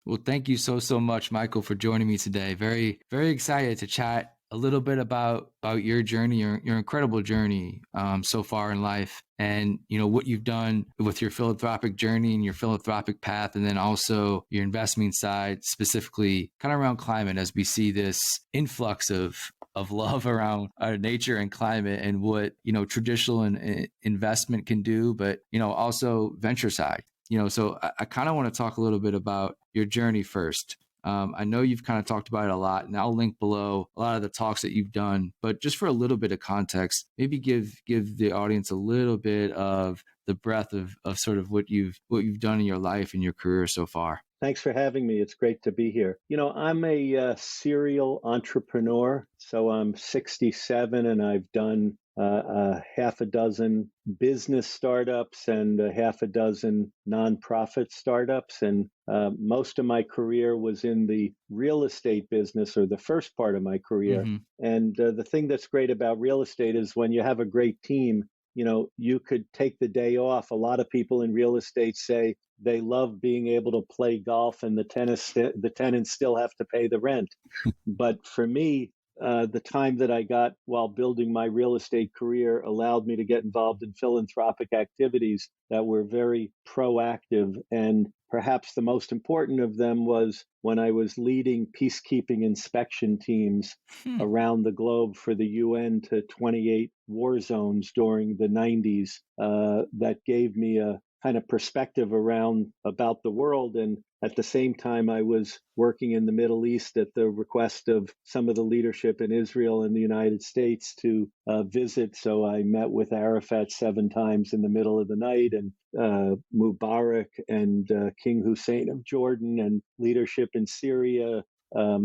Well, thank you so much, Michael, for joining me today. Very, very excited to chat a little bit about your journey, your incredible journey so far in life, and what you've done with your philanthropic journey and your philanthropic path, and then also your investment side, specifically kind of around climate, as we see this influx of love around our nature and climate, and what traditional investment can do, but also venture side. So I kind of want to talk a little bit about your journey first. I know you've kind of talked about it a lot, and I'll link below a lot of the talks that you've done. But just for a little bit of context, maybe give the audience a little bit of the breadth of sort of what you've done in your life and your career so far. Thanks for having me. It's great to be here. I'm a serial entrepreneur, so I'm 67 and I've done half a dozen business startups and a half a dozen nonprofit startups. And most of my career was in the real estate business, or the first part of my career. Mm-hmm. And the thing that's great about real estate is when you have a great team, you could take the day off. A lot of people in real estate say they love being able to play golf and the tenants still have to pay the rent. But for me, the time that I got while building my real estate career allowed me to get involved in philanthropic activities that were very proactive. And perhaps the most important of them was when I was leading peacekeeping inspection teams around the globe for the UN to 28 war zones during the 90s. That gave me a kind of perspective about the world. And at the same time, I was working in the Middle East at the request of some of the leadership in Israel and the United States to visit. So I met with Arafat 7 times in the middle of the night, and Mubarak and King Hussein of Jordan, and leadership in Syria,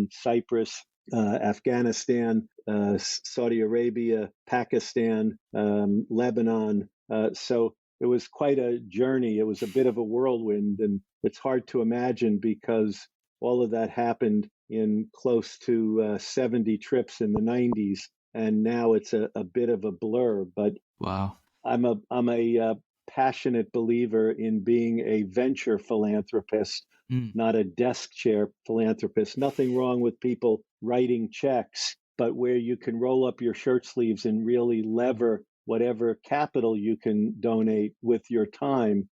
Cyprus, Afghanistan, Saudi Arabia, Pakistan, Lebanon. So it was quite a journey. It was a bit of a whirlwind, and it's hard to imagine because all of that happened in close to 70 trips in the 90s, and now it's a bit of a blur. But wow, I'm a passionate believer in being a venture philanthropist, not a desk chair philanthropist. Nothing wrong with people writing checks, but where you can roll up your shirt sleeves and really lever whatever capital you can donate with your time,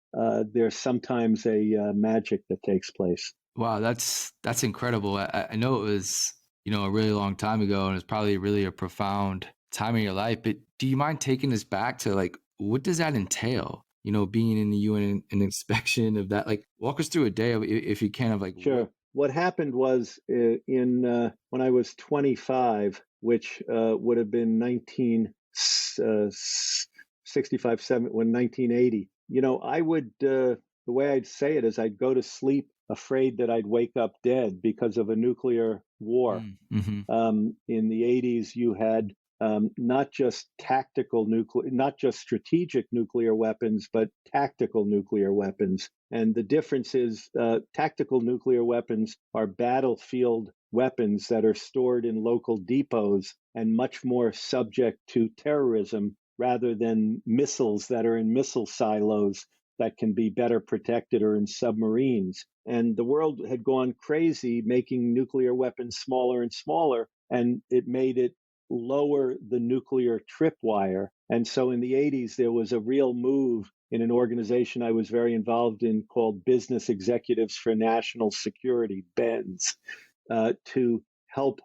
there's sometimes a magic that takes place. Wow, that's incredible. I know it was a really long time ago, and it's probably really a profound time in your life. But do you mind taking us back to what does that entail? Being in the UN and inspection of that. Walk us through a day if you can, of Sure. What happened was when I was 25, which would have been 1965, 1980. I would, the way I'd say it is I'd go to sleep afraid that I'd wake up dead because of a nuclear war. Mm-hmm. In the 80s, you had not just strategic nuclear weapons, but tactical nuclear weapons. And the difference is tactical nuclear weapons are battlefield weapons that are stored in local depots and much more subject to terrorism rather than missiles that are in missile silos that can be better protected or in submarines. And the world had gone crazy making nuclear weapons smaller and smaller, and it made it lower the nuclear tripwire. And so in the 80s, there was a real move in an organization I was very involved in called Business Executives for National Security, BENS, to help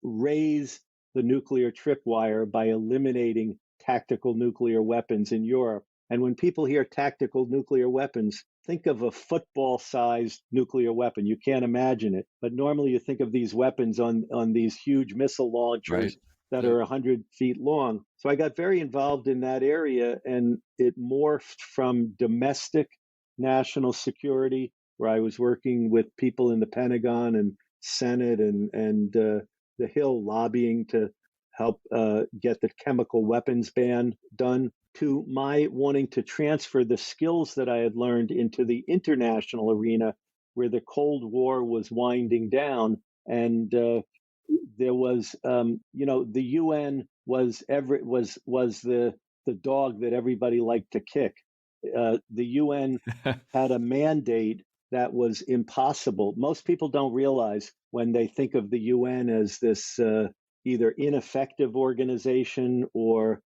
raise the nuclear tripwire by eliminating tactical nuclear weapons in Europe. And when people hear tactical nuclear weapons, think of a football-sized nuclear weapon. You can't imagine it. But normally you think of these weapons on these huge missile launchers that are 100 feet long. So I got very involved in that area, and it morphed from domestic national security, where I was working with people in the Pentagon and Senate and the Hill lobbying to help get the chemical weapons ban done, to my wanting to transfer the skills that I had learned into the international arena, where the Cold War was winding down. And there was, the UN was the dog that everybody liked to kick. The UN had a mandate that was impossible. Most people don't realize when they think of the UN as this either ineffective organization or,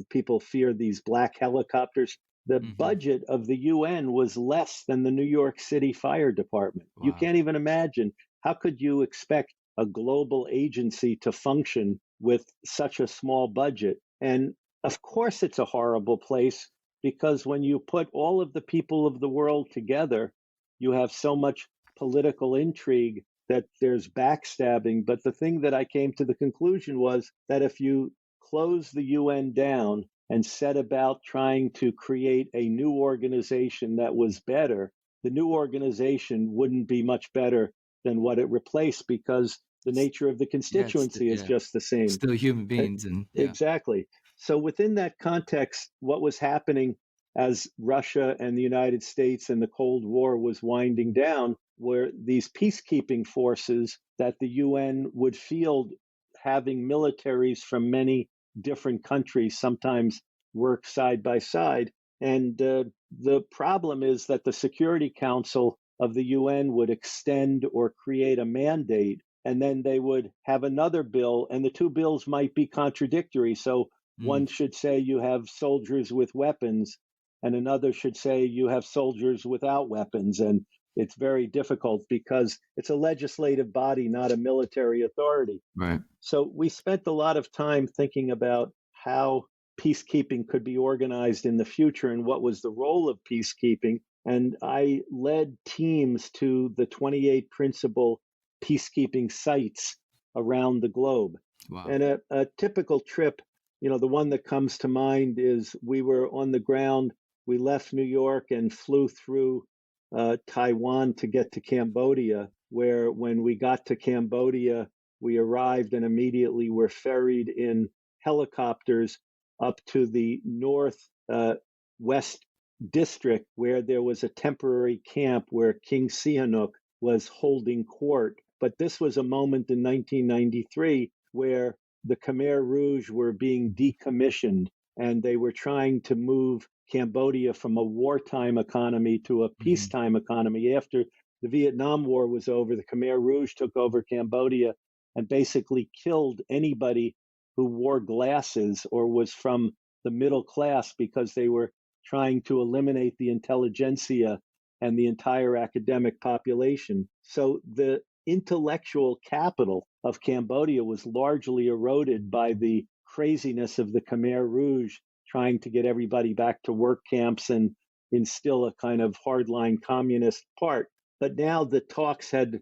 people fear these black helicopters. The Hmm. budget of the UN was less than the New York City Fire Department. You Wow. can't even imagine. How could you expect a global agency to function with such a small budget? And of course, it's a horrible place because when you put all of the people of the world together, you have so much political intrigue that there's backstabbing. But the thing that I came to the conclusion was that if you close the UN down and set about trying to create a new organization that was better, the new organization wouldn't be much better than what it replaced because the nature of the Yeah, constituency is just the same. still human Uh, beings, and yeah. Exactly. So within that context, what was happening as Russia and the United States and the Cold War was winding down were these peacekeeping forces that the UN would field, having militaries from many different countries sometimes work side by side. And the problem is that the Security Council of the UN would extend or create a mandate, and then they would have another bill, and the two bills might be contradictory. So Mm, one should say you have soldiers with weapons, and another should say you have soldiers without weapons. And it's very difficult because it's a legislative body, not a military authority. right. So we spent a lot of time thinking about how peacekeeping could be organized in the future and what was the role of peacekeeping. And I led teams to the 28 principal peacekeeping sites around the globe. Wow. And a typical trip, the one that comes to mind is we were on the ground. We left New York and flew through Taiwan to get to Cambodia, where when we got to Cambodia, we arrived and immediately were ferried in helicopters up to the north west district, where there was a temporary camp where King Sihanouk was holding court. But this was a moment in 1993 where the Khmer Rouge were being decommissioned, and they were trying to move Cambodia from a wartime economy to a Hmm. peacetime economy. After the Vietnam War was over, the Khmer Rouge took over Cambodia and basically killed anybody who wore glasses or was from the middle class because they were trying to eliminate the intelligentsia and the entire academic population. So the intellectual capital of Cambodia was largely eroded by the craziness of the Khmer Rouge trying to get everybody back to work camps and instill a kind of hardline communist part. But now the talks had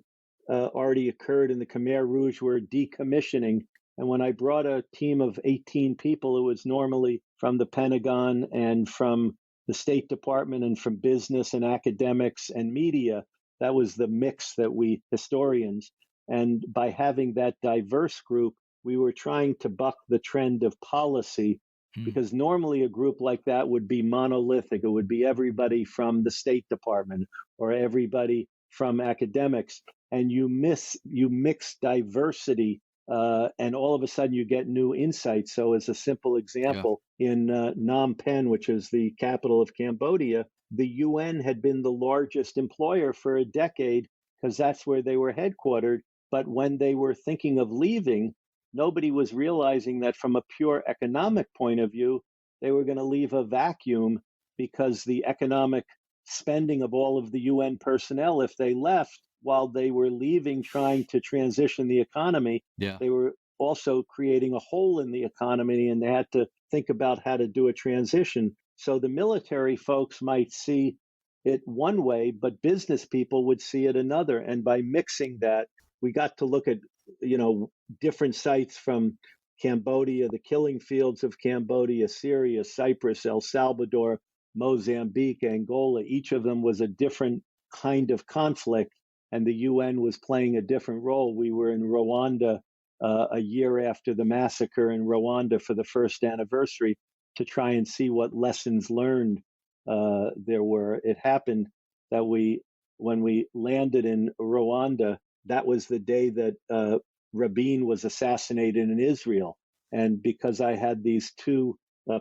already occurred, and the Khmer Rouge were decommissioning. And when I brought a team of 18 people, it was normally from the Pentagon and from the State Department and from business and academics and media. That was the mix that we historians. And by having that diverse group, we were trying to buck the trend of policy, Mm, because normally a group like that would be monolithic. It would be everybody from the State Department or everybody from academics, and you mix diversity, and all of a sudden you get new insights. So, as a simple yeah. example, in Phnom Penh, which is the capital of Cambodia, the UN had been the largest employer for a decade because that's where they were headquartered. But when they were thinking of leaving, nobody was realizing that from a pure economic point of view, they were going to leave a vacuum, because the economic spending of all of the UN personnel, if they left while they were leaving trying to transition the economy, Yeah. they were also creating a hole in the economy, and they had to think about how to do a transition. So the military folks might see it one way, but business people would see it another. And by mixing that, we got to look at, you know, different sites from Cambodia, the killing fields of Cambodia, Syria, Cyprus, El Salvador, Mozambique, Angola. Each of them was a different kind of conflict, and the UN was playing a different role. We were in Rwanda a year after the massacre in Rwanda for the first anniversary to try and see what lessons learned there were. It happened that when we landed in Rwanda, that was the day that Rabin was assassinated in Israel. And because I had these two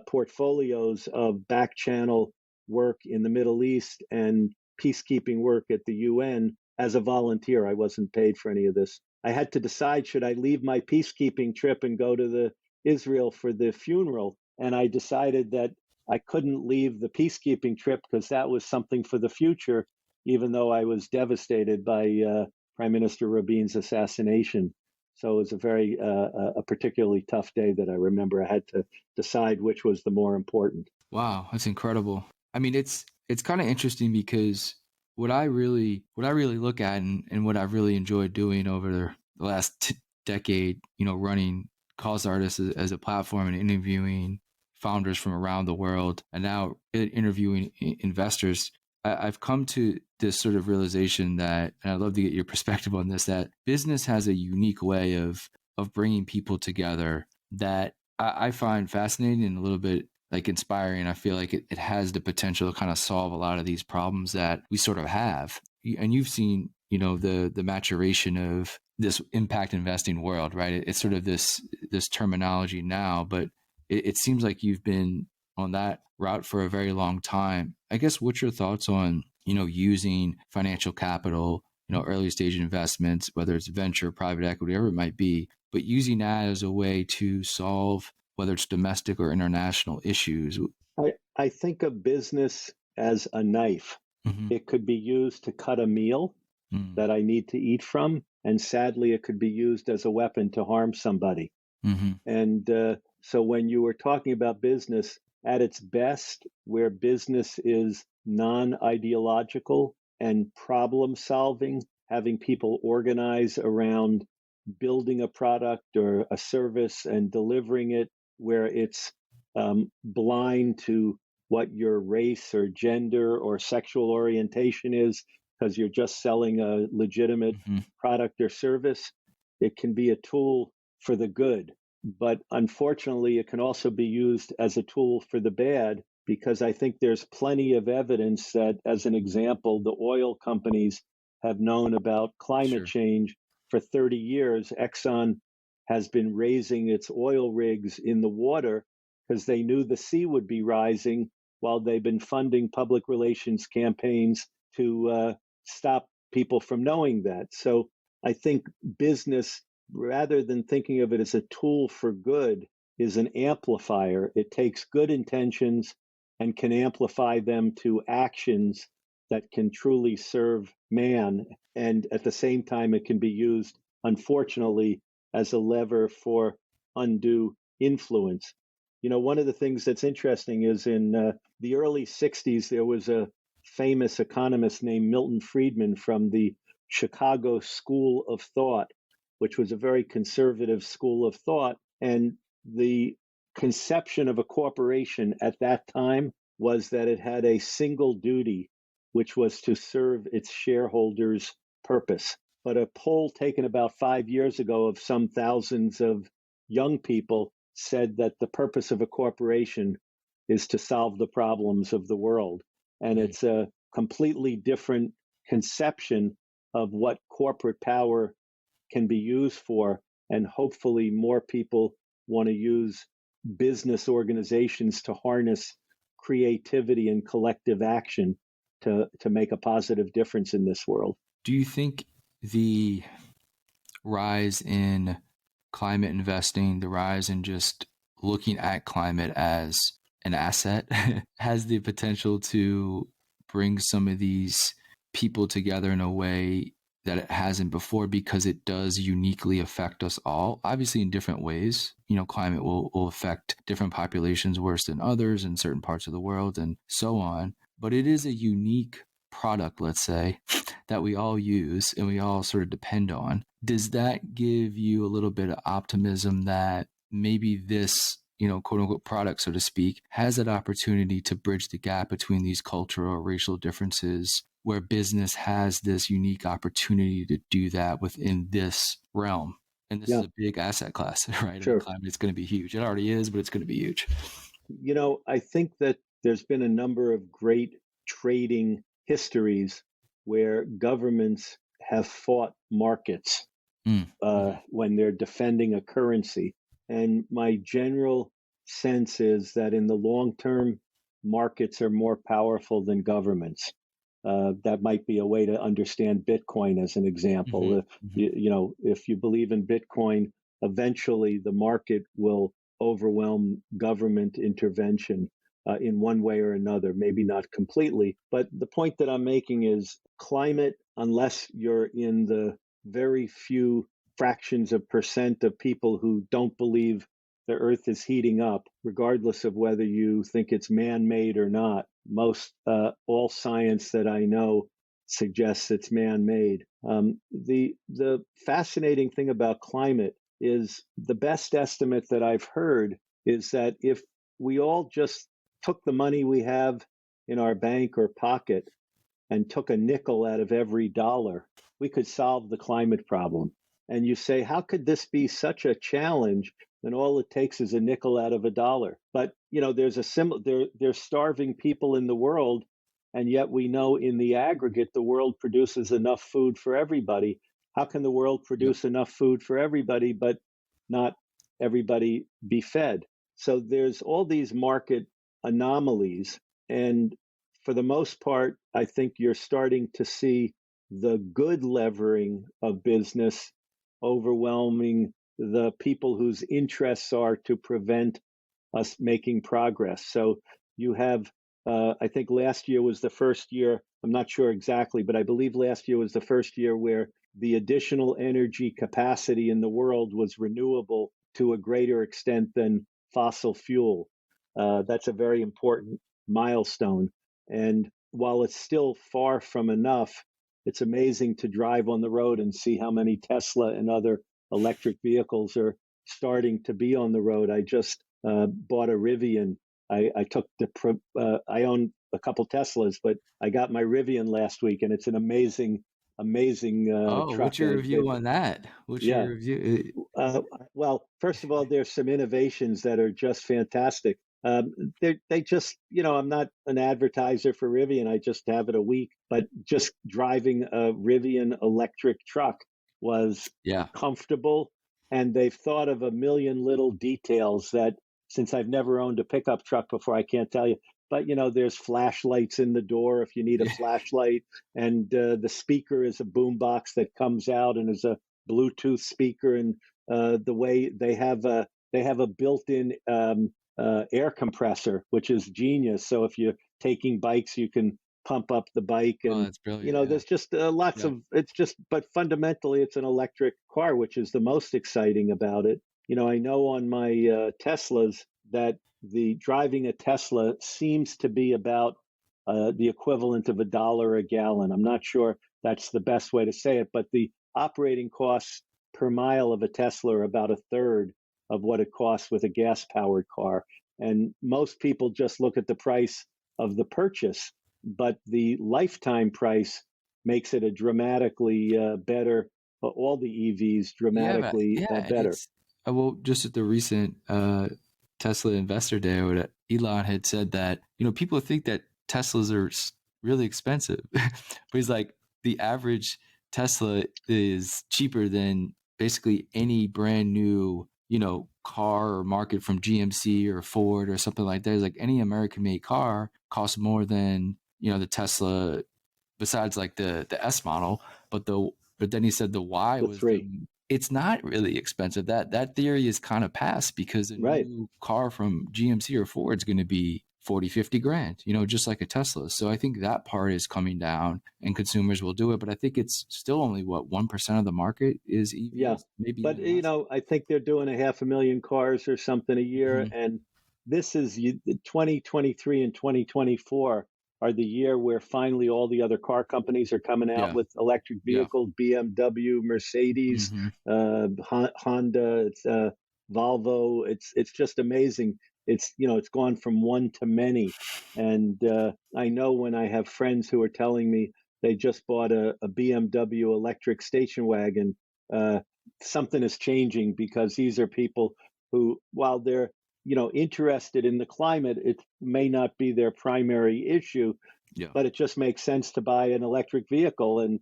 portfolios of back channel work in the Middle East and peacekeeping work at the UN as a volunteer. I wasn't paid for any of this. I had to decide, should I leave my peacekeeping trip and go to the Israel for the funeral? And I decided that I couldn't leave the peacekeeping trip because that was something for the future, even though I was devastated by Prime Minister Rabin's assassination. So it was a particularly tough day that I remember. I had to decide which was the more important. Wow, that's incredible. I mean, it's kind of interesting because what I really look at, and what I've really enjoyed doing over the last decade, running Cause Artists as a platform and interviewing founders from around the world, and now interviewing investors. I've come to this sort of realization that, and I'd love to get your perspective on this, that business has a unique way of bringing people together that I find fascinating and a little bit like inspiring. I feel like it has the potential to kind of solve a lot of these problems that we sort of have. And you've seen, the maturation of this impact investing world, right? It's sort of this terminology now, but it seems like you've been on that route for a very long time. I guess what's your thoughts on, using financial capital, early stage investments, whether it's venture, private equity, whatever it might be, but using that as a way to solve whether it's domestic or international issues. I think of business as a knife. Mm-hmm. It could be used to cut a meal that I need to eat from, and sadly, it could be used as a weapon to harm somebody. Mm-hmm. And so when you were talking about business at its best, where business is non-ideological and problem solving, having people organize around building a product or a service and delivering it, where it's blind to what your race or gender or sexual orientation is, because you're just selling a legitimate Mm-hmm. product or service, it can be a tool for the good. But unfortunately, it can also be used as a tool for the bad, because I think there's plenty of evidence that, as an example, the oil companies have known about climate Sure. change for 30 years. Exxon has been raising its oil rigs in the water because they knew the sea would be rising, while they've been funding public relations campaigns to stop people from knowing that. So I think business, rather than thinking of it as a tool for good, is an amplifier. It takes good intentions and can amplify them to actions that can truly serve man. And at the same time, it can be used, unfortunately, as a lever for undue influence. One of the things that's interesting is in the early 60s, there was a famous economist named Milton Friedman from the Chicago School of Thought, which was a very conservative school of thought. And the conception of a corporation at that time was that it had a single duty, which was to serve its shareholders' purpose. But a poll taken about 5 years ago of some thousands of young people said that the purpose of a corporation is to solve the problems of the world. And it's a completely different conception of what corporate power can be used for. And hopefully, more people want to use business organizations to harness creativity and collective action to make a positive difference in this world. Do you think the rise in climate investing, the rise in just looking at climate as an asset, has the potential to bring some of these people together in a way that it hasn't before, because it does uniquely affect us all, obviously in different ways? Climate will affect different populations worse than others in certain parts of the world and so on. But it is a unique product, let's say, that we all use and we all sort of depend on. Does that give you a little bit of optimism that maybe this, quote unquote product, so to speak, has that opportunity to bridge the gap between these cultural or racial differences, where business has this unique opportunity to do that within this realm? And this is Yeah, a big asset class, right? I mean, sure. climate is going to be huge. It already is, but it's going to be huge. I think that there's been a number of great trading histories where governments have fought markets Mm-hmm. when they're defending a currency. And my general sense is that in the long term, markets are more powerful than governments. That might be a way to understand Bitcoin as an example. Mm-hmm. Mm-hmm. If you believe in Bitcoin, eventually the market will overwhelm government intervention in one way or another, maybe not completely. But the point that I'm making is climate, unless you're in the very few fractions of percent of people who don't believe the earth is heating up, regardless of whether you think it's man made or not. Most all science that I know suggests it's man made. The fascinating thing about climate is the best estimate that I've heard is that if we all just took the money we have in our bank or pocket and took a nickel out of every dollar, we could solve the climate problem. And you say, how could this be such a challenge when all it takes is a nickel out of a dollar? But there's there's starving people in the world, and yet we know in the aggregate the world produces enough food for everybody. How can the world Yep. produce enough food for everybody, but not everybody be fed? So there's all these market anomalies, and for the most part, I think you're starting to see the good levering of business overwhelming the people whose interests are to prevent us making progress. So you have, I think last year was the first year, I'm not sure exactly, but I believe last year was the first year where the additional energy capacity in the world was renewable to a greater extent than fossil fuel. That's a very important milestone. And while it's still far from enough, it's amazing to drive on the road and see how many Tesla and other electric vehicles are starting to be on the road. I just bought a Rivian. I took I own a couple Teslas, but I got my Rivian last week, and it's an amazing Oh, truck. what's your review on that? What's Yeah, your review? well, first of all, there's some innovations that are just fantastic. They just, I'm not an advertiser for Rivian. I just have it a week, but just driving a Rivian electric truck was Yeah. comfortable. And they've thought of a million little details that, since I've never owned a pickup truck before, I can't tell you. But, there's flashlights in the door if you need a Yeah. flashlight. And the speaker is a boombox that comes out and is a Bluetooth speaker, and the way they have a built-in air compressor, which is genius. So if you're taking bikes, you can pump up the bike, Oh, and that's brilliant. Yeah. there's just lots Yeah. of it's just. But fundamentally, it's an electric car, which is the most exciting about it. I know on my Teslas that the driving a Tesla seems to be about the equivalent of $1 a gallon. I'm not sure that's the best way to say it, but the operating costs per mile of a Tesla are about a third of what it costs with a gas powered car. And most people just look at the price of the purchase, but the lifetime price makes it a dramatically better, all the EVs Yeah, but dramatically yeah, and better. it's well, just at the recent Tesla Investor Day, or Elon had said that people think that Teslas are really expensive, but he's like, the average Tesla is cheaper than basically any brand new car or market from GMC or Ford or something like that. It's like any American made car costs more than the Tesla, besides like the S model. But then he said the Y The was the, three, it's not really expensive. That theory is kind of past, because a right? new car from GMC or Ford is going to be 40, 50 grand, just like a Tesla. So I think that part is coming down and consumers will do it. But I think it's still only, what, 1% of the market is Yeah, EVs, maybe but even less. I think they're doing a 500,000 cars or something a year, Mm-hmm. and this is 2023 and 2024 are the year where finally all the other car companies are coming out Yeah. with electric Yeah. vehicles: BMW, Mercedes, Mm-hmm. Honda, Volvo. It's just amazing. It's gone from one to many, and I know when I have friends who are telling me they just bought a BMW electric station wagon, uh, something is changing, because these are people who, while they're interested in the climate, it may not be their primary issue, Yeah. but it just makes sense to buy an electric vehicle, and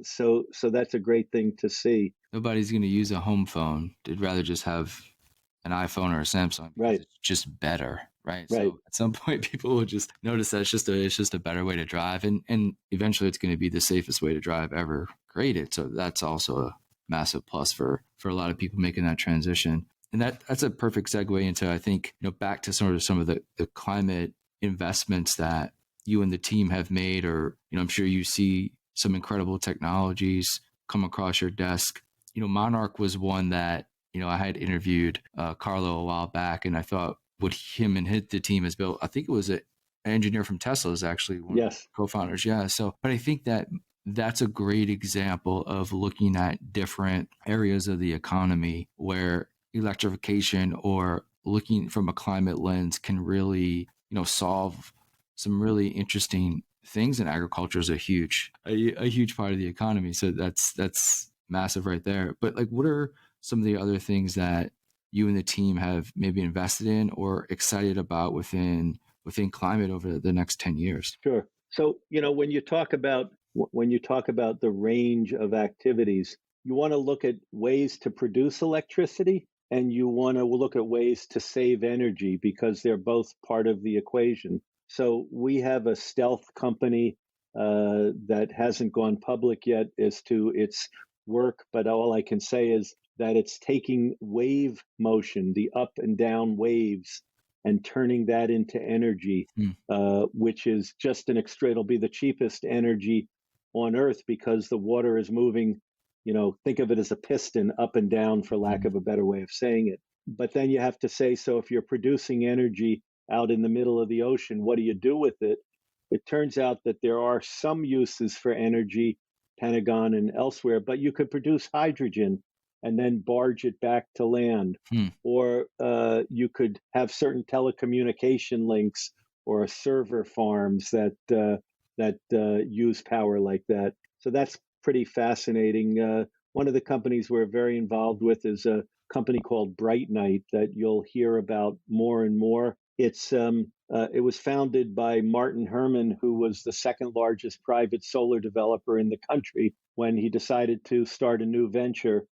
so that's a great thing to see. Nobody's going to use a home phone. They'd rather just have an iPhone or a Samsung because Right. it's just better. right? Right. So at some point, people will just notice that it's just a better way to drive, and eventually, it's going to be the safest way to drive ever created. So that's also a massive plus for a lot of people making that transition. And that's a perfect segue into, I think, back to sort of some of the climate investments that you and the team have made, or I'm sure you see some incredible technologies come across your desk. Monarch was one that I had interviewed Carlo a while back, and I thought what him and the team has built. I think it was an engineer from Tesla is actually one of the Yes. co-founders. Yeah. So, but I think that that's a great example of looking at different areas of the economy where electrification or looking from a climate lens can really, solve some really interesting things. And agriculture is a huge part of the economy. So that's massive right there. But like, what are some of the other things that you and the team have maybe invested in or excited about within climate over the next 10 years? Sure. So, when you talk about the range of activities, you want to look at ways to produce electricity and you want to look at ways to save energy because they're both part of the equation. So, we have a stealth company that hasn't gone public yet as to its work, but all I can say is that it's taking wave motion, the up and down waves, and turning that into energy, Hmm. which is just it'll be the cheapest energy on Earth because the water is moving, think of it as a piston up and down, for lack Hmm. of a better way of saying it. But then you have to say, so if you're producing energy out in the middle of the ocean, what do you do with it? It turns out that there are some uses for energy, Pentagon and elsewhere, but you could produce hydrogen and then barge it back to land. Hmm. Or you could have certain telecommunication links or server farms that use power like that. So that's pretty fascinating. One of the companies we're very involved with is a company called Bright Night that you'll hear about more and more. It was founded by Martin Herman, who was the second largest private solar developer in the country when he decided to start a new venture.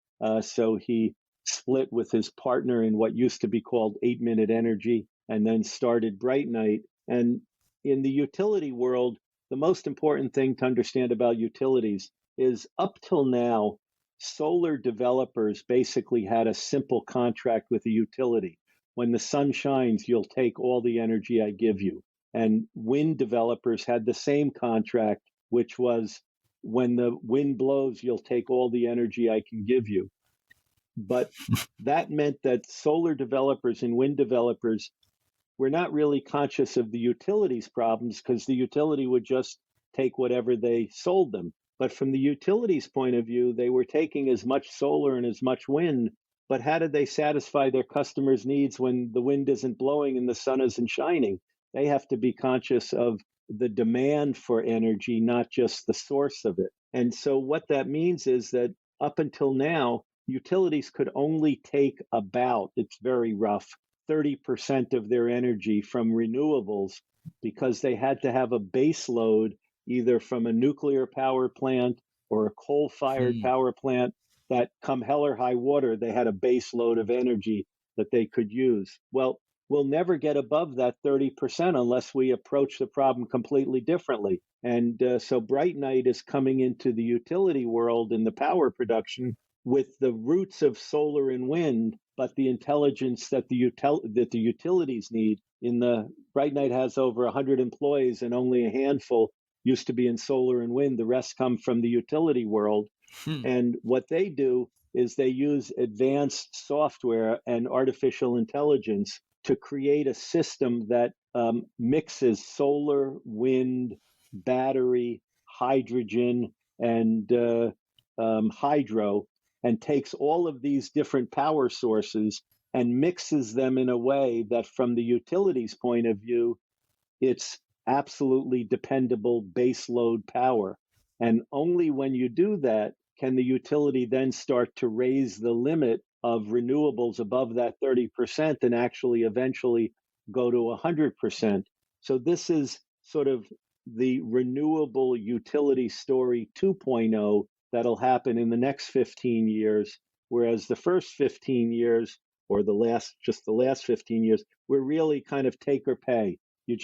So he split with his partner in what used to be called 8 Minute Energy and then started Bright Night. And in the utility world, the most important thing to understand about utilities is up till now, solar developers basically had a simple contract with the utility. When the sun shines, you'll take all the energy I give you. And wind developers had the same contract, which was when the wind blows, you'll take all the energy I can give you. But that meant that solar developers and wind developers were not really conscious of the utilities problems because the utility would just take whatever they sold them. But from the utilities point of view, they were taking as much solar and as much wind. But how did they satisfy their customers' needs when the wind isn't blowing and the sun isn't shining? They have to be conscious of the demand for energy, not just the source of it. And so, what that means is that up until now, utilities could only take about, it's very rough, 30% of their energy from renewables because they had to have a base load either from a nuclear power plant or a coal fired Hmm. power plant that, come hell or high water, they had a base load of energy that they could use. Well, we'll never get above that 30% unless we approach the problem completely differently. And so Bright Night is coming into the utility world in the power production with the roots of solar and wind, but the intelligence that the utilities need. In the Bright Night has over 100 employees, and only a handful used to be in solar and wind. The rest come from the utility world. Hmm. And what they do is they use advanced software and artificial intelligence to create a system that mixes solar, wind, battery, hydrogen, and hydro, and takes all of these different power sources and mixes them in a way that, from the utilities point of view, it's absolutely dependable baseload power. And only when you do that can the utility then start to raise the limit of renewables above that 30% and actually eventually go to 100%. So this is sort of the renewable utility story 2.0 that'll happen in the next 15 years, whereas the first 15 years or the last 15 years, we're really kind of take or pay. You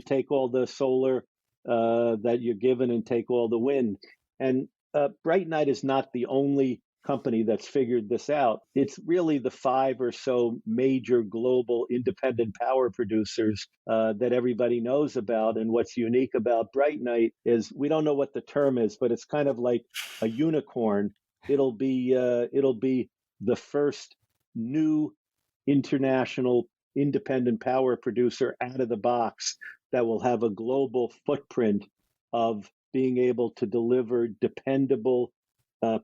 take all the solar that you're given and take all the wind. And Bright Night is not the only company that's figured this out. It's really the five or so major global independent power producers that everybody knows about. And what's unique about Bright Night is we don't know what the term is, but it's kind of like a unicorn. It'll be the first new international independent power producer out of the box that will have a global footprint of being able to deliver dependable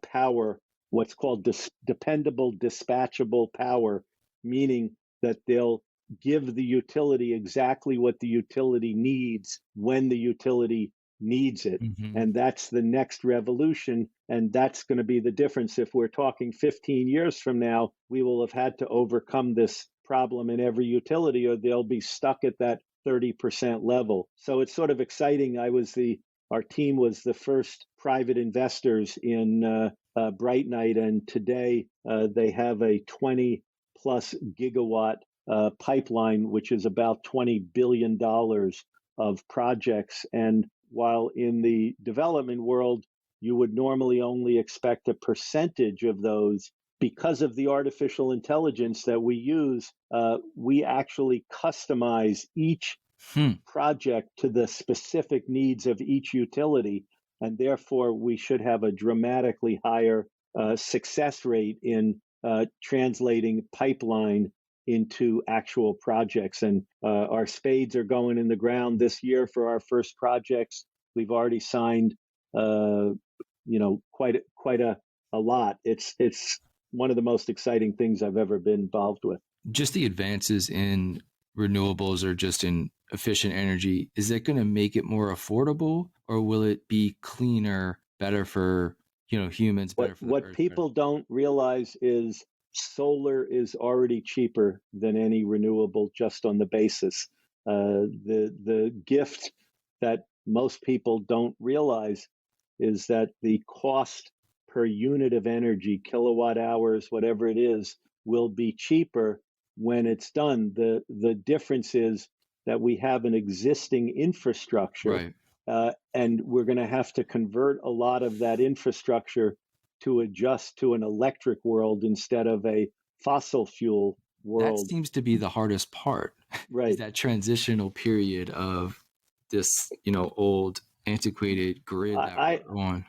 power, what's called dependable dispatchable power, meaning that they'll give the utility exactly what the utility needs when the utility needs it. Mm-hmm. And that's the next revolution. And that's going to be the difference. If we're talking 15 years from now, we will have had to overcome this problem in every utility, or they'll be stuck at that 30% level. So it's sort of exciting. Our team was the first private investors in Bright Night, and today they have a 20 plus gigawatt pipeline, which is about $20 billion of projects. And while in the development world, you would normally only expect a percentage of those, because of the artificial intelligence that we use, we actually customize each project to the specific needs of each utility. And therefore, we should have a dramatically higher success rate in translating pipeline into actual projects. And our spades are going in the ground this year for our first projects. We've already signed, quite a lot. It's one of the most exciting things I've ever been involved with. Just the advances in renewables or just in efficient energy, is it going to make it more affordable, or will it be cleaner, better for humans, better for the What earth? people don't realize is solar is already cheaper than any renewable just on the basis. The gift that most people don't realize is that the cost per unit of energy, kilowatt hours, whatever it is, will be cheaper when it's done. The difference is that we have an existing infrastructure, Right. and we're going to have to convert a lot of that infrastructure to adjust to an electric world instead of a fossil fuel That world. seems to be the hardest part, is Right. that transitional period of this, old antiquated grid that I, we're on.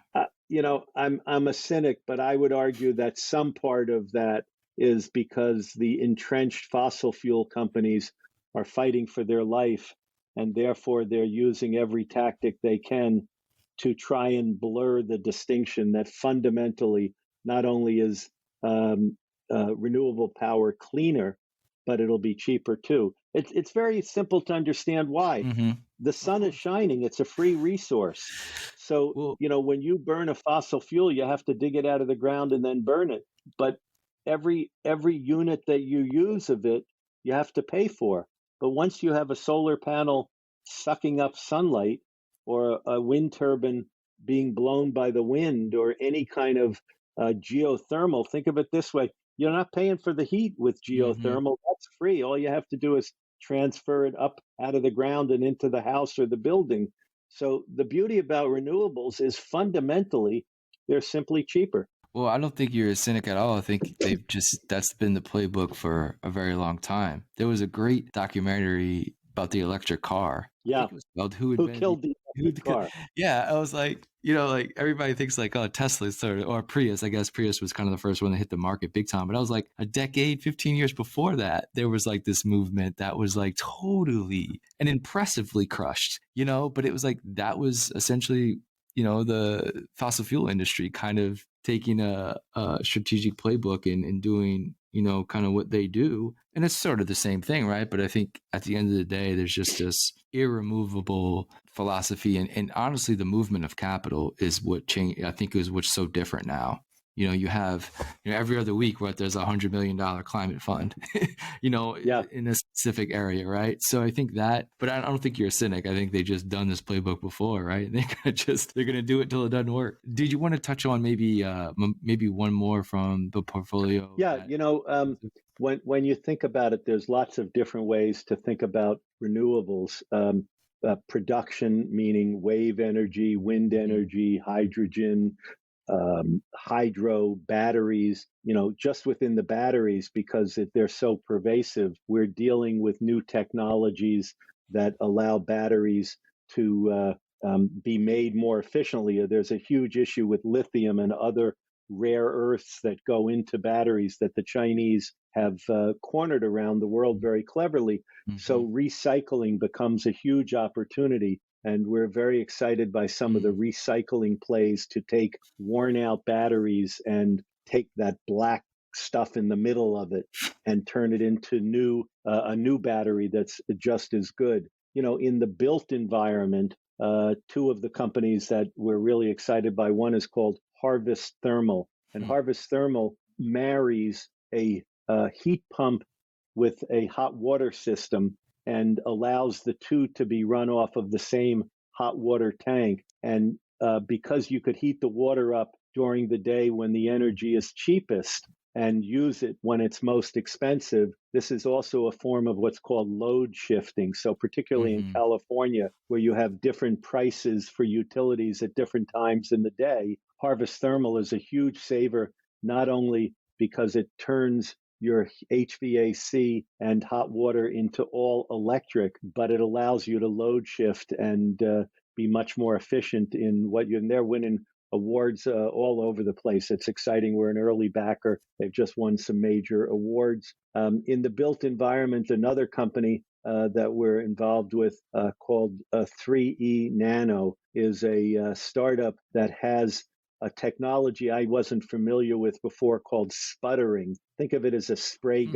I'm a cynic, but I would argue that some part of that is because the entrenched fossil fuel companies are fighting for their life, and therefore they're using every tactic they can to try and blur the distinction that fundamentally not only is renewable power cleaner, but it'll be cheaper too. It's very simple to understand why. Mm-hmm. The Of sun is course. shining, it's a free resource. So, Well, when you burn a fossil fuel, you have to dig it out of the ground and then burn it. But every unit that you use of it, you have to pay for. But once you have a solar panel sucking up sunlight, or a wind turbine being blown by the wind, or any kind of geothermal, think of it this way: you're not paying for the heat with mm-hmm. geothermal. That's free. All you have to do is transfer it up out of the ground and into the house or the building. So the beauty about renewables is fundamentally they're simply cheaper. Well, I don't think you're a cynic at all. I think that's been the playbook for a very long time. There was a great documentary about the electric car. I Yeah. think it was called Who Who Invented the killed the Who electric car? Yeah, I was like, like everybody thinks like, oh, Tesla sort of, or Prius. I guess Prius was kind of the first one that hit the market big time. But I was like, a decade, 15 years before that, there was like this movement that was like totally and impressively crushed, but it was like that was essentially the fossil fuel industry kind of taking a strategic playbook and doing, kind of what they do. And it's sort of the same thing, right? But I think at the end of the day, there's just this irremovable philosophy. And honestly, the movement of capital is what changed, I think, is what's so different now. you have, every other week where there's $100 million climate fund, Yeah. in a specific area, right? So I think that, but I don't think you're a cynic. I think they just done this playbook before, right? They're gonna do it till it doesn't work. Did you want to touch on maybe one more from the portfolio Yeah, that? when you think about it, there's lots of different ways to think about renewables. Production, meaning wave energy, wind Mhm. energy, hydrogen, hydro, batteries, just within the batteries, because they're so pervasive, we're dealing with new technologies that allow batteries to be made more efficiently. There's a huge issue with lithium and other rare earths that go into batteries that the Chinese have cornered around the world very cleverly. So Mhm. recycling becomes a huge opportunity. And we're very excited by some of the Mhm. recycling plays to take worn out batteries and take that black stuff in the middle of it and turn it into a new battery that's just as good. In the built environment, two of the companies that we're really excited by, one is called Harvest Thermal, and Mhm. Harvest Thermal marries a heat pump with a hot water system and allows the two to be run off of the same hot water tank. And because you could heat the water up during the day when the energy is cheapest and use it when it's most expensive, this is also a form of what's called load shifting. So, particularly in Mhm. California, where you have different prices for utilities at different times in the day, Harvest Thermal is a huge saver, not only because it turns your HVAC and hot water into all electric, but it allows you to load shift and be much more efficient in what you're. And they're winning awards all over the place. It's exciting. We're an early backer. They've just won some major awards. In the built environment, another company that we're involved with called 3E Nano is a startup that has a technology I wasn't familiar with before called sputtering. Think of it as a spray Mhm.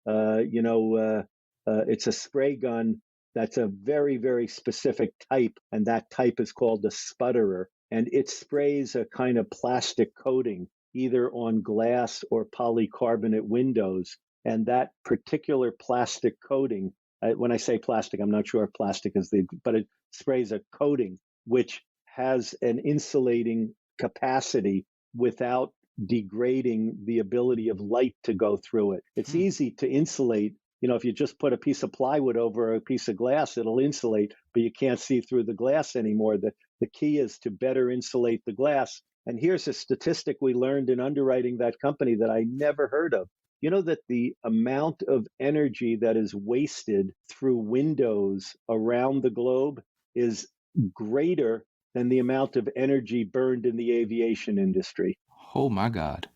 gun. It's a spray gun that's a very, very specific type, and that type is called a sputterer. And it sprays a kind of plastic coating either on glass or polycarbonate windows. And that particular plastic coating, when I say plastic, I'm not sure if plastic is but it sprays a coating which has an insulating capacity without degrading the ability of light to go through it. It's Mhm. easy to insulate. If you just put a piece of plywood over a piece of glass, it'll insulate, but you can't see through the glass anymore. The key is to better insulate the glass. And here's a statistic we learned in underwriting that company that I never heard of. You know that the amount of energy that is wasted through windows around the globe is greater than the amount of energy burned in the aviation industry. Oh my God.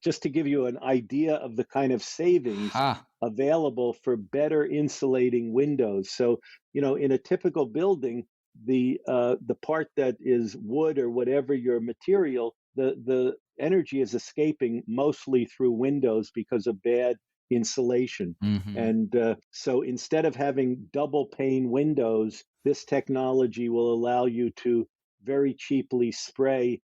Just to give you an idea of the kind of savings Ha. available for better insulating windows. So, in a typical building, the part that is wood or whatever your material, the energy is escaping mostly through windows because of bad insulation. Mhm. And so instead of having double pane windows, this technology will allow you to very cheaply spray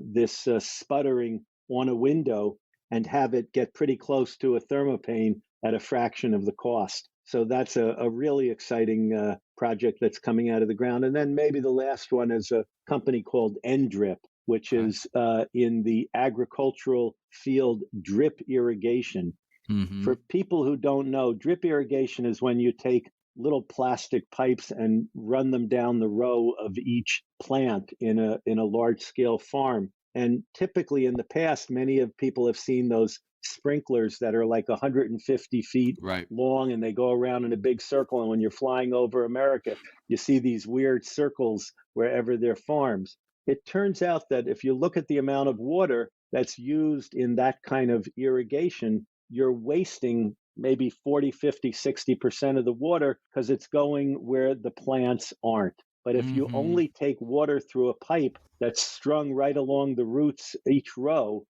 this sputtering on a window and have it get pretty close to a thermopane at a fraction of the cost. So that's a really exciting project that's coming out of the ground. And then maybe the last one is a company called NDRIP, which Okay. is in the agricultural field drip irrigation. For Mhm. people who don't know, drip irrigation is when you take little plastic pipes and run them down the row of each plant in a large scale farm. And typically in the past, many of people have seen those sprinklers that are like 150 feet Right. long and they go around in a big circle. And when you're flying over America, you see these weird circles wherever they're farms. It turns out that if you look at the amount of water that's used in that kind of irrigation, you're wasting maybe 40, 50, 60% of the water because it's going where the plants aren't. But if you Mhm. only take water through a pipe that's strung right along the roots each row,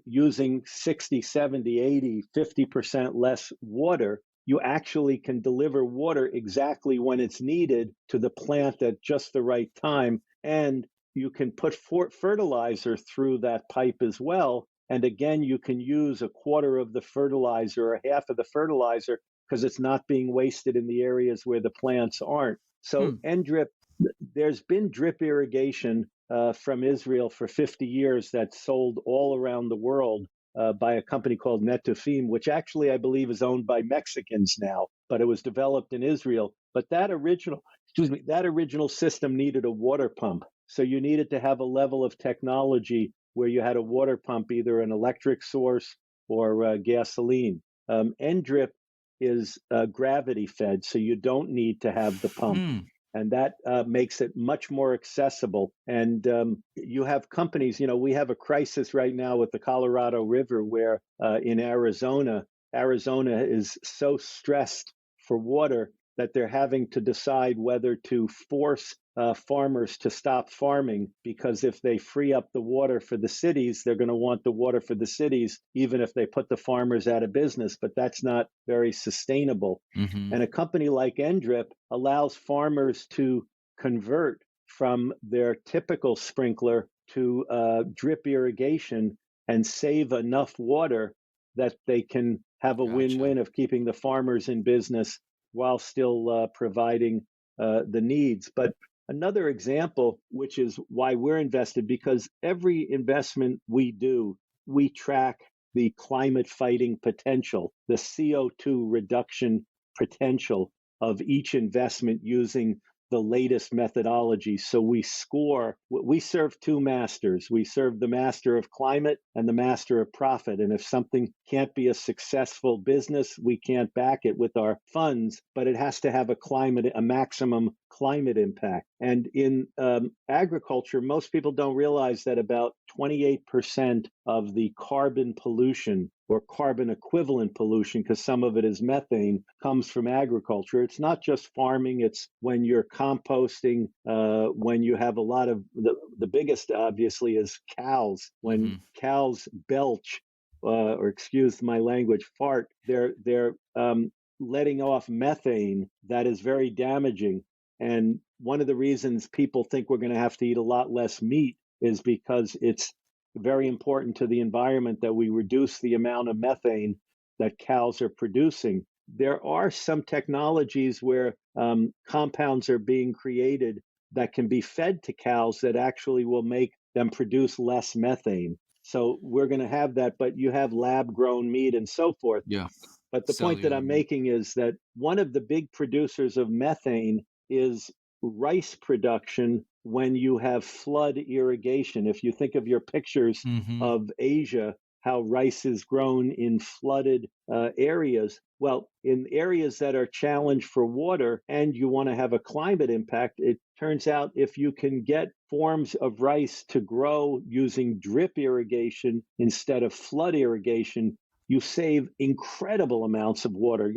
using 60, 70, 80, 50% less water, you actually can deliver water exactly when it's needed to the plant at just the right time. And you can put fertilizer through that pipe as well. And again, you can use a quarter of the fertilizer or half of the fertilizer because it's not being wasted in the areas where the plants aren't. So Hmm. N-drip, there's been drip irrigation from Israel for 50 years that's sold all around the world by a company called Netafim, which actually I believe is owned by Mexicans now, but it was developed in Israel. But that original system needed a water pump. So you needed to have a level of technology where you had a water pump, either an electric source or gasoline. N-drip is gravity fed, so you don't need to have the pump. Hmm. And that makes it much more accessible. And you have companies, we have a crisis right now with the Colorado River where in Arizona is so stressed for water that they're having to decide whether to force farmers to stop farming, because if they free up the water for the cities, they're going to want the water for the cities, even if they put the farmers out of business. But that's not very sustainable. Mm-hmm. And a company like NDRIP allows farmers to convert from their typical sprinkler to drip irrigation and save enough water that they can have a Gotcha. win-win of keeping the farmers in business while still providing the needs. But another example, which is why we're invested, because every investment we do, we track the climate fighting potential, the CO2 reduction potential of each investment using the latest methodology. So we serve two masters. We serve the master of climate and the master of profit. And if something can't be a successful business, we can't back it with our funds, but it has to have a maximum climate impact. And in agriculture, most people don't realize that about 28% of the carbon pollution or carbon equivalent pollution, because some of it is methane, comes from agriculture. It's not just farming, it's when you're composting, when you have a lot of the biggest, obviously, is cows. When Mm-hmm. cows belch, or excuse my language, fart, they're letting off methane that is very damaging. And one of the reasons people think we're going to have to eat a lot less meat is because it's very important to the environment that we reduce the amount of methane that cows are producing. There are some technologies where compounds are being created that can be fed to cows that actually will make them produce less methane. So we're going to have that, but you have lab grown meat and so forth. Yeah. But the point that Cellular I'm meat. making is that one of the big producers of methane is rice production when you have flood irrigation. If you think of your pictures Mm-hmm. of Asia, how rice is grown in flooded areas. Well, in areas that are challenged for water and you want to have a climate impact, it turns out if you can get forms of rice to grow using drip irrigation instead of flood irrigation, you save incredible amounts of water,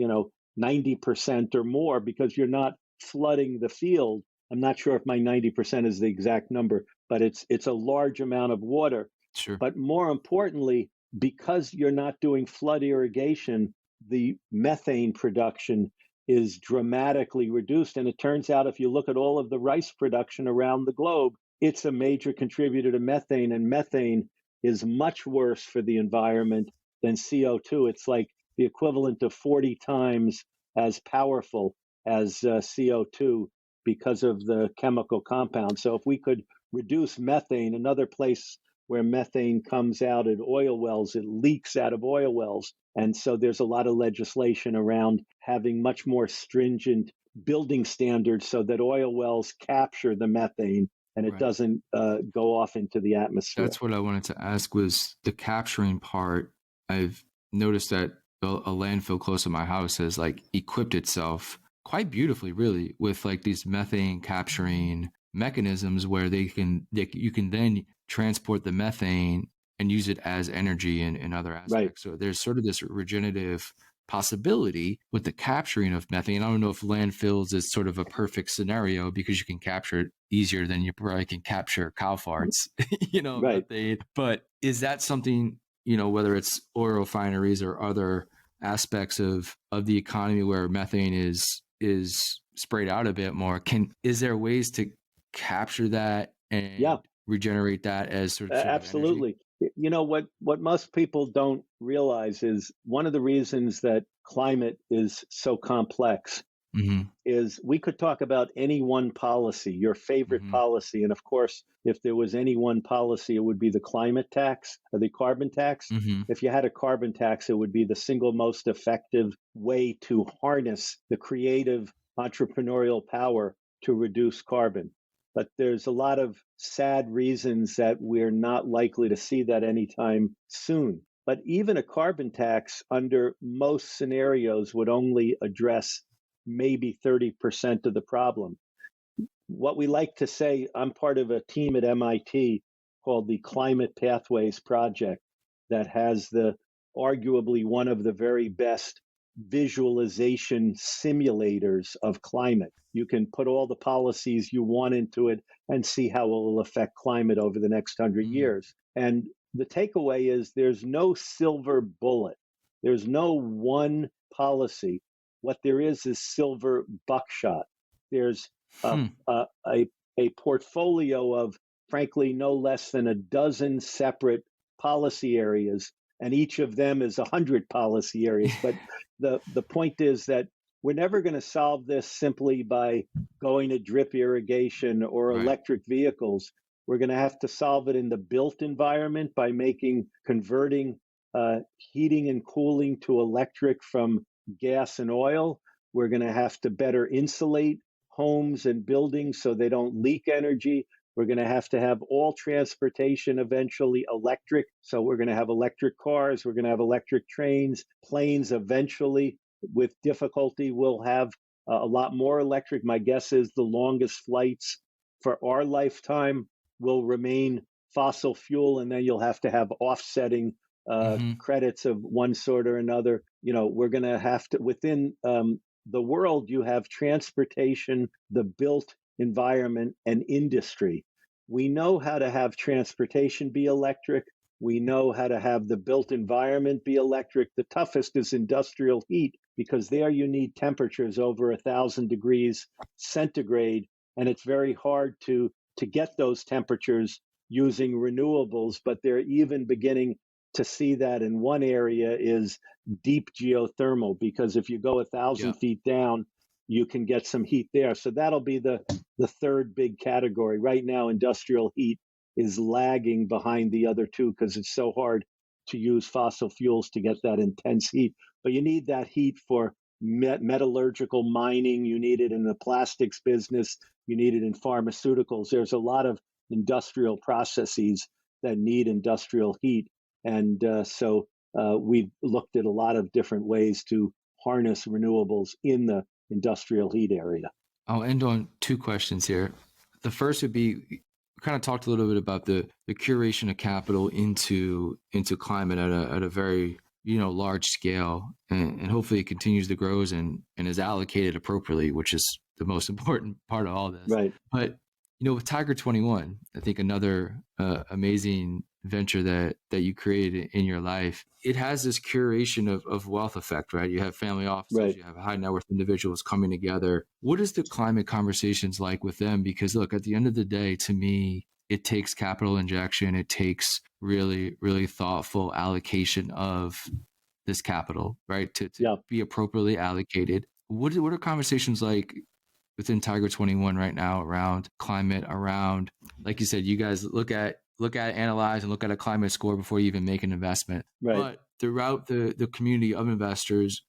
90% or more, because you're not flooding the field. I'm not sure if my 90% is the exact number, but it's a large amount of water. Sure. But more importantly, because you're not doing flood irrigation, the methane production is dramatically reduced. And it turns out if you look at all of the rice production around the globe, it's a major contributor to methane, and methane is much worse for the environment than CO2. It's like the equivalent of 40 times as powerful as CO2 because of the chemical compound. So if we could reduce methane, another place where methane comes out at oil wells, it leaks out of oil wells. And so there's a lot of legislation around having much more stringent building standards so that oil wells capture the methane and it Right. doesn't go off into the atmosphere. That's what I wanted to ask, was the capturing part. I've noticed that a landfill close to my house has like equipped itself quite beautifully, really, with like these methane capturing mechanisms where you can then transport the methane and use it as energy in other Right. aspects. So there's sort of this regenerative possibility with the capturing of methane. I don't know if landfills is sort of a perfect scenario because you can capture it easier than you probably can capture cow farts, Right. methane. But is that something, whether it's oil refineries or other aspects of the economy where methane is sprayed out a bit more, is there ways to capture that Yeah, and regenerate that as sort of energy? absolutely. You know what most people don't realize is one of the reasons that climate is so complex Mm-hmm. is we could talk about any one policy, your favorite Mm-hmm. policy. And of course, if there was any one policy, it would be the climate tax or the carbon tax. Mm-hmm. If you had a carbon tax, it would be the single most effective way to harness the creative entrepreneurial power to reduce carbon. But there's a lot of sad reasons that we're not likely to see that anytime soon. But even a carbon tax under most scenarios would only address maybe 30% of the problem. What we like to say, I'm part of a team at MIT called the Climate Pathways Project that has the arguably one of the very best visualization simulators of climate. You can put all the policies you want into it and see how it will affect climate over the next 100 Mm. years. And the takeaway is there's no silver bullet. There's no one policy. What there is silver buckshot. There's a, Hmm. a, a, a portfolio of, frankly, no less than a dozen separate policy areas, and each of them is 100 policy areas. But the point is that we're never going to solve this simply by going to drip irrigation or Right. electric vehicles. We're going to have to solve it in the built environment by converting heating and cooling to electric from gas and oil. We're going to have to better insulate homes and buildings so they don't leak energy. We're going to have all transportation eventually electric. So we're going to have electric cars. We're going to have electric trains, planes eventually. With difficulty, we'll have a lot more electric. My guess is the longest flights for our lifetime will remain fossil fuel, and then you'll have to have offsetting Mm-hmm. credits of one sort or another. You know, we're going to have to, within the world, you have transportation, the built environment, and industry. We know how to have transportation be electric. We know how to have the built environment be electric. The toughest is industrial heat because there you need temperatures over 1,000 degrees centigrade, and it's very hard to get those temperatures using renewables. But they're even beginning to see that in one area is deep geothermal, because if you go 1,000 Yeah. feet down, you can get some heat there. So that'll be the third big category. Right now, industrial heat is lagging behind the other two because it's so hard to use fossil fuels to get that intense heat. But you need that heat for metallurgical mining. You need it in the plastics business. You need it in pharmaceuticals. There's a lot of industrial processes that need industrial heat. And we've looked at a lot of different ways to harness renewables in the industrial heat area. I'll end on two questions here. The first would be, we kind of talked a little bit about the curation of capital into climate at a very large scale, and hopefully it continues to grow and is allocated appropriately, which is the most important part of all this. Right. But with Tiger 21, I think another amazing venture that you created in your life, it has this curation of wealth effect, right? You have family offices, Right. you have high net worth individuals coming together. What is the climate conversations like with them? Because look, at the end of the day, to me, it takes capital injection. It takes really, really thoughtful allocation of this capital, right? To Yeah. be appropriately allocated. What are conversations like within Tiger 21 right now around climate, around, like you said, you guys look at, analyze, and look at a climate score before you even make an investment. Right. But throughout the community of investors,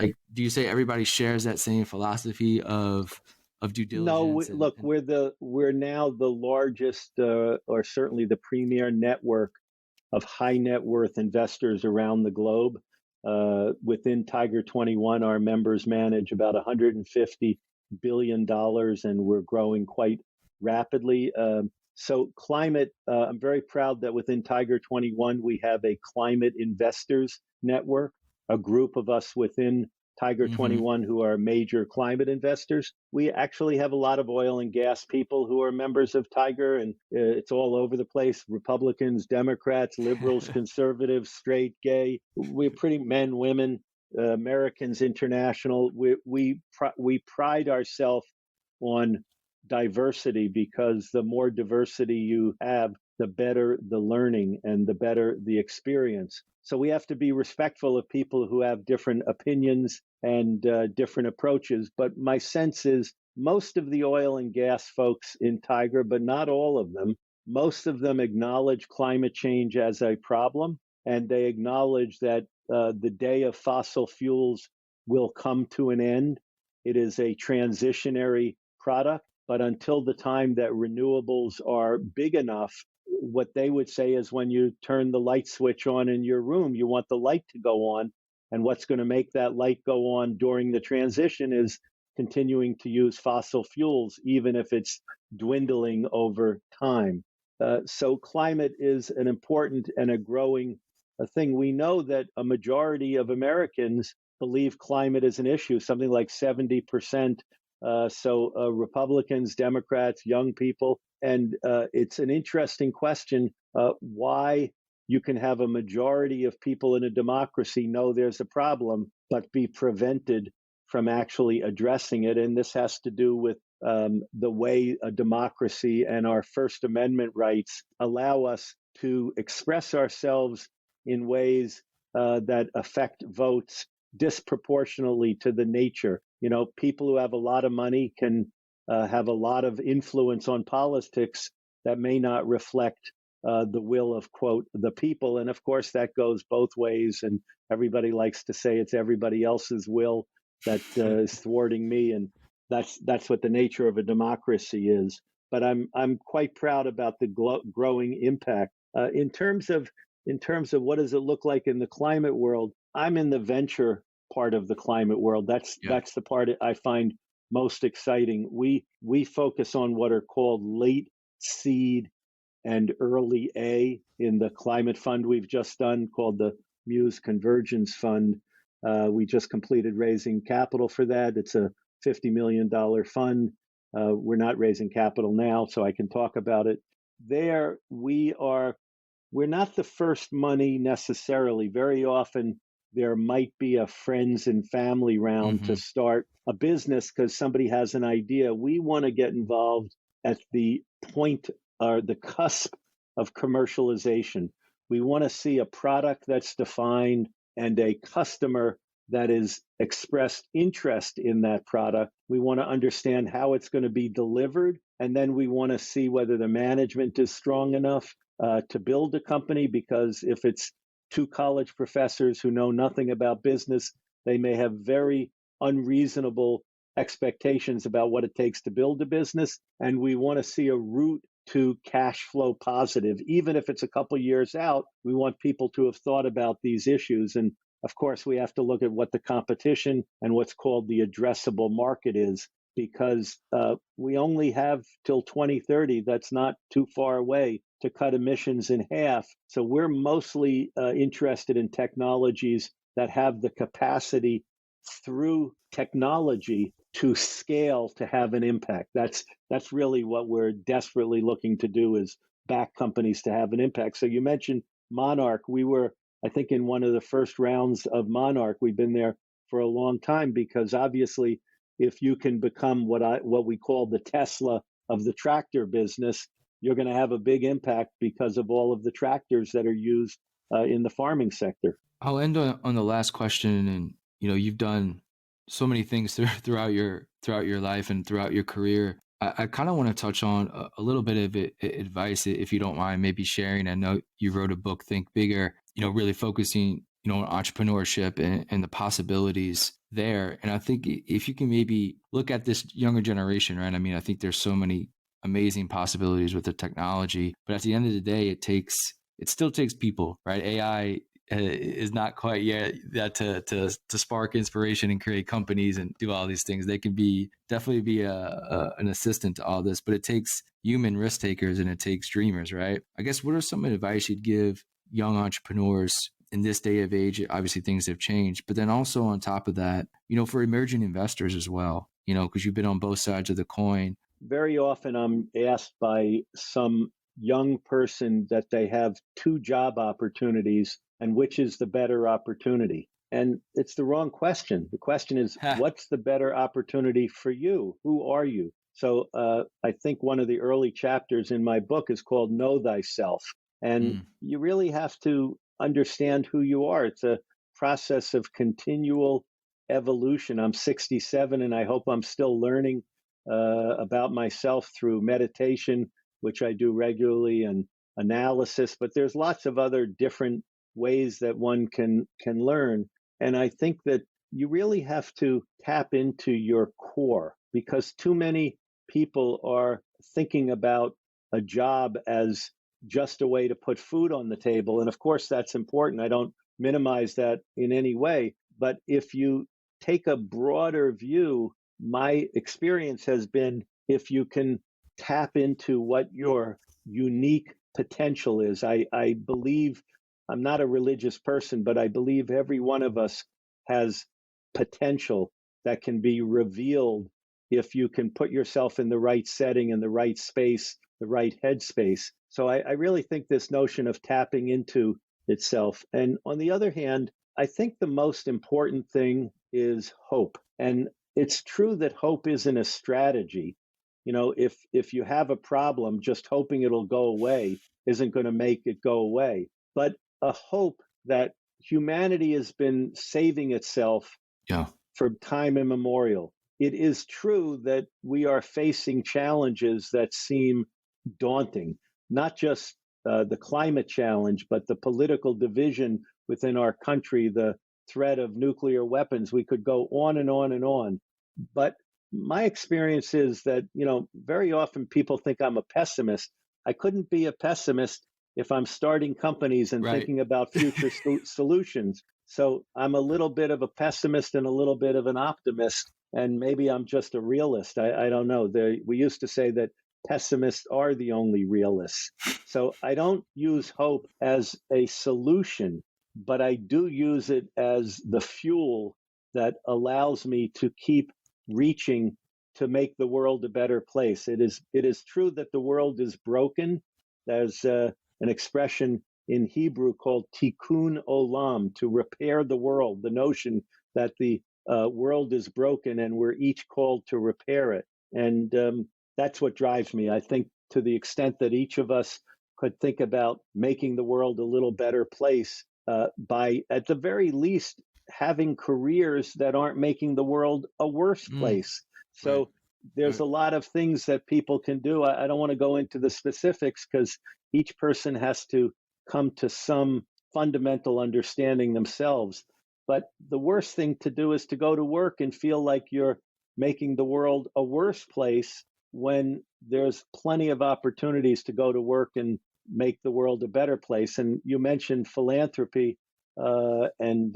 like, do you say everybody shares that same philosophy of due No, diligence look, and we're now the largest, or certainly the premier network of high net worth investors around the globe. Within Tiger 21, our members manage about $150 billion, and we're growing quite rapidly. So, climate, I'm very proud that within Tiger 21, we have a climate investors network, a group of us within Tiger mm-hmm. 21 who are major climate investors. We actually have a lot of oil and gas people who are members of Tiger, and it's all over the place. Republicans, Democrats, liberals, conservatives, straight, gay. We're pretty men, women, Americans, international. We pride ourselves on diversity, because the more diversity you have, the better the learning and the better the experience. So we have to be respectful of people who have different opinions and different approaches. But my sense is most of the oil and gas folks in Tiger, but not all of them, most of them acknowledge climate change as a problem, and they acknowledge that the day of fossil fuels will come to an end. It is a transitionary product, but until the time that renewables are big enough, what they would say is when you turn the light switch on in your room, you want the light to go on. And what's going to make that light go on during the transition is continuing to use fossil fuels, even if it's dwindling over time. So climate is an important and a growing thing. We know that a majority of Americans believe climate is an issue, something like 70%. Republicans, Democrats, young people. And it's an interesting question why you can have a majority of people in a democracy know there's a problem, but be prevented from actually addressing it. And this has to do with the way a democracy and our First Amendment rights allow us to express ourselves in ways that affect votes disproportionately to the nature. You know, people who have a lot of money can have a lot of influence on politics that may not reflect the will of, quote, the people. And of course, that goes both ways. And everybody likes to say it's everybody else's will that is thwarting me. And that's what the nature of a democracy is. But I'm quite proud about the growing impact in terms of what does it look like in the climate world. I'm in the venture part of the climate world. Yeah. That's the part I find most exciting. We focus on what are called late seed and early A in the climate fund we've just done, called the Muse Convergence Fund. We just completed raising capital for that. It's a $50 million fund. We're not raising capital now, so I can talk about it. We're not the first money necessarily. Very often there might be a friends and family round to Mm-hmm. start a business because somebody has an idea. We want to get involved at the point or the cusp of commercialization. We want to see a product that's defined and a customer that is expressed interest in that product. We want to understand how it's going to be delivered. And then we want to see whether the management is strong enough to build a company, because if it's two college professors who know nothing about business, they may have very unreasonable expectations about what it takes to build a business. And we want to see a route to cash flow positive. Even if it's a couple years out, we want people to have thought about these issues. And of course, we have to look at what the competition and what's called the addressable market is, because we only have till 2030. That's not too far away to cut emissions in half. So we're mostly interested in technologies that have the capacity through technology to scale to have an impact. That's really what we're desperately looking to do, is back companies to have an impact. So you mentioned Monarch. We were, I think, in one of the first rounds of Monarch. We've been there for a long time because obviously if you can become what we call the Tesla of the tractor business, you're going to have a big impact because of all of the tractors that are used in the farming sector. I'll end on the last question, and you've done so many things throughout your life and throughout your career. I kind of want to touch on a little bit of advice, if you don't mind, maybe sharing. I know you wrote a book, Think Bigger. Really focusing on entrepreneurship and the possibilities there. And I think if you can maybe look at this younger generation, right? I mean, I think there's so many amazing possibilities with the technology, but at the end of the day, it still takes people, right? AI is not quite yet that to spark inspiration and create companies and do all these things. They can definitely be an assistant to all this, but it takes human risk takers and it takes dreamers, right? I guess what are some advice you'd give young entrepreneurs in this day of age? Obviously things have changed, but then also on top of that, for emerging investors as well, because you've been on both sides of the coin. Very often I'm asked by some young person that they have two job opportunities and which is the better opportunity. And it's the wrong question. The question is, what's the better opportunity for you? Who are you? So I think one of the early chapters in my book is called Know Thyself. And Mm, you really have to understand who you are. It's a process of continual evolution. I'm 67 and I hope I'm still learning about myself through meditation, which I do regularly, and analysis. But there's lots of other different ways that one can learn. And I think that you really have to tap into your core because too many people are thinking about a job as just a way to put food on the table. And of course, that's important. I don't minimize that in any way. But if you take a broader view, my experience has been if you can tap into what your unique potential is. I believe, I'm not a religious person, but I believe every one of us has potential that can be revealed if you can put yourself in the right setting, in the right space, the right headspace. So I really think this notion of tapping into itself. And on the other hand, I think the most important thing is hope. And it's true that hope isn't a strategy. You know, if you have a problem, just hoping it'll go away isn't going to make it go away. But a hope that humanity has been saving itself yeah. for time immemorial. It is true that we are facing challenges that seem daunting, not just the climate challenge, but the political division within our country, the threat of nuclear weapons. We could go on and on and on. But my experience is that, you know, very often people think I'm a pessimist. I couldn't be a pessimist if I'm starting companies and Right. thinking about future solutions. So I'm a little bit of a pessimist and a little bit of an optimist, and maybe I'm just a realist. I don't know. We used to say that pessimists are the only realists. So I don't use hope as a solution, but I do use it as the fuel that allows me to keep reaching to make the world a better place. It is true that the world is broken. There's an expression in Hebrew called tikkun olam, to repair the world, the notion that the world is broken and we're each called to repair it. And that's what drives me. I think to the extent that each of us could think about making the world a little better place by, at the very least, having careers that aren't making the world a worse Mm, place. right. So there's Right. a lot of things that people can do. I don't want to go into the specifics because each person has to come to some fundamental understanding themselves. But the worst thing to do is to go to work and feel like you're making the world a worse place when there's plenty of opportunities to go to work and make the world a better place. And you mentioned philanthropy, and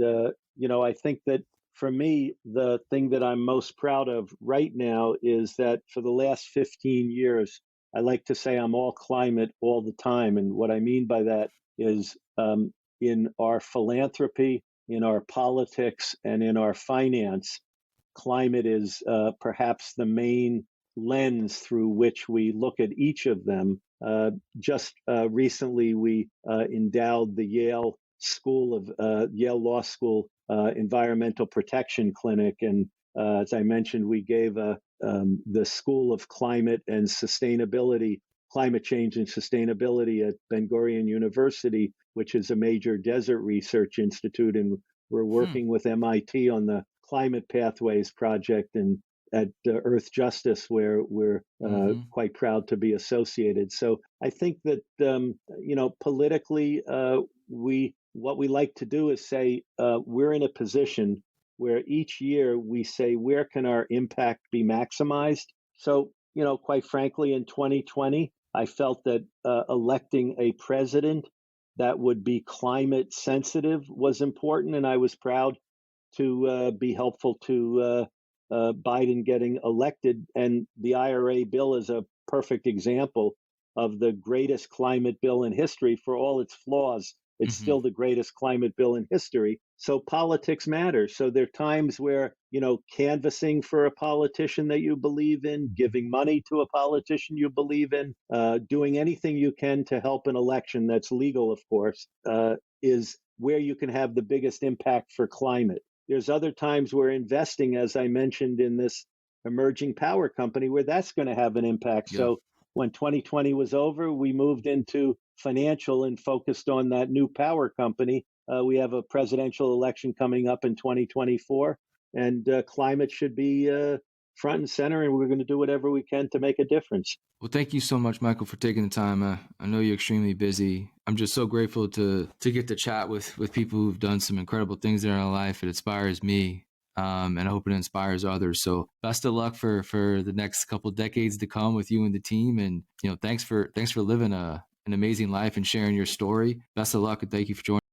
you know, I think that for me, the thing that I'm most proud of right now is that for the last 15 years, I like to say I'm all climate all the time. And what I mean by that is in our philanthropy, in our politics, and in our finance, climate is perhaps the main lens through which we look at each of them. Just recently, we endowed the Yale Law School Environmental Protection Clinic, and as I mentioned, we gave the School of Climate and Sustainability, Climate Change and Sustainability at Ben Gurion University, which is a major desert research institute, and we're Hmm. working with MIT on the Climate Pathways Project and at Earth Justice, where we're Mm-hmm. quite proud to be associated. So I think that you know, politically, we what we like to do is say we're in a position where each year we say where can our impact be maximized. So you know, quite frankly, in 2020, I felt that electing a president that would be climate sensitive was important, and I was proud to be helpful to Biden getting elected. And the IRA bill is a perfect example of the greatest climate bill in history. For all its flaws, it's Mm-hmm. still the greatest climate bill in history. So politics matters. So there are times where, you know, canvassing for a politician that you believe in, giving money to a politician you believe in, doing anything you can to help an election that's legal, of course, is where you can have the biggest impact for climate. There's other times where investing, as I mentioned in this emerging power company where that's going to have an impact. Yeah. So when 2020 was over, we moved into financial and focused on that new power company. We have a presidential election coming up in 2024, and climate should be front and center, and we're going to do whatever we can to make a difference. Well, thank you so much, Michael, for taking the time. I know you're extremely busy. I'm just so grateful to get to chat with people who've done some incredible things in their life. It inspires me, and I hope it inspires others. So, best of luck for the next couple decades to come with you and the team. And thanks for living an amazing life and sharing your story. Best of luck, and thank you for joining.